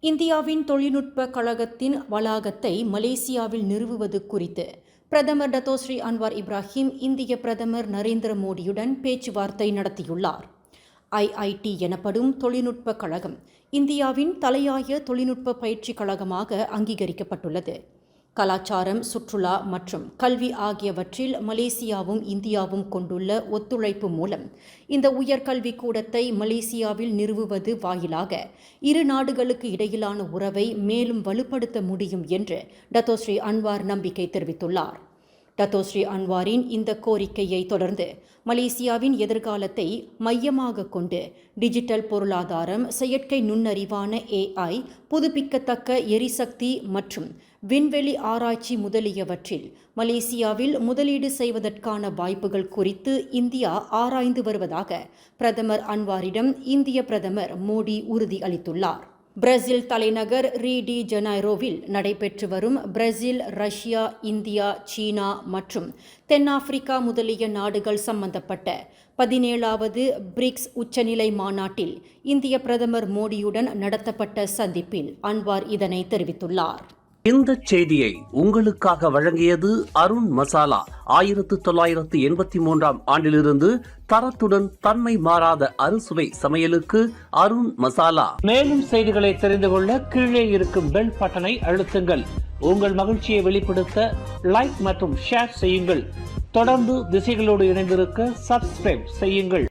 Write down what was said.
இந்தியாவின் தொழில்நுட்ப கழகத்தின் வளாகத்தை மலேசியாவில் நிறுவுவது குறித்து பிரதமர் டத்தோஸ்ரீ அன்வார் இப்ராஹிம் இந்திய பிரதமர் நரேந்திர மோடியுடன் பேச்சுவார்த்தை நடத்தியுள்ளார். ஐஐடி எனப்படும் தொழில்நுட்ப கழகம் இந்தியாவின் தலையாய தொழில்நுட்ப பயிற்சி கழகமாக அங்கீகரிக்கப்பட்டுள்ளது. கலாச்சாரம், சுற்றுலா மற்றும் கல்வி ஆகியவற்றில் மலேசியாவும் இந்தியாவும் கொண்டுள்ள ஒத்துழைப்பு மூலம் இந்த உயர்கல்வி கூடத்தை மலேசியாவில் நிறுவுவது வாயிலாக இரு நாடுகளுக்கு இடையிலான உறவை மேலும் வலுப்படுத்த முடியும் என்று டத்தோஸ்ரீ அன்வார் நம்பிக்கை தெரிவித்துள்ளார். டத்தோஸ்ரீ அன்வாரின் இந்த கோரிக்கையை தொடர்ந்து மலேசியாவின் எதிர்காலத்தை மையமாக கொண்டு டிஜிட்டல் பொருளாதாரம், செயற்கை நுண்ணறிவான AI, புதுப்பிக்கத்தக்க எரிசக்தி மற்றும் விண்வெளி ஆராய்ச்சி முதலியவற்றில் மலேசியாவில் முதலீடு செய்வதற்கான வாய்ப்புகள் குறித்து இந்தியா ஆராய்ந்து வருவதாக பிரதமர் அன்வாரிடம் இந்திய பிரதமர் மோடி உறுதி அளித்துள்ளார். பிரேசில் தலைநகர் ரியோ டி ஜனீரோவில் நடைபெற்று வரும் பிரேசில், ரஷ்யா, இந்தியா, சீனா மற்றும் தென்னாப்பிரிக்கா முதலிய நாடுகள் சம்பந்தப்பட்ட 17வது பிரிக்ஸ் உச்சநிலை மாநாட்டில் இந்திய பிரதமர் மோடியுடன் நடத்தப்பட்ட சந்திப்பில் அன்வார் இதனை தெரிவித்துள்ளார். இந்த செய்தியை உங்களுக்காக வழங்கியது அருண் மசாலா. 1983ஆம் ஆண்டிலிருந்து தரத்துடன் தன்மை மாறாத அறுசுவை சமையலுக்கு அருண் மசாலா. மேலும் செய்திகளை தெரிந்து கொள்ள கீழே இருக்கும் பெல் பட்டனை அழுத்துங்கள். உங்கள் மகிழ்ச்சியை வெளிப்படுத்த லைக் மற்றும் ஷேர் செய்யுங்கள். தொடர்ந்து திசைகளோடு இணைந்திருக்க சப்ஸ்கிரைப் செய்யுங்கள்.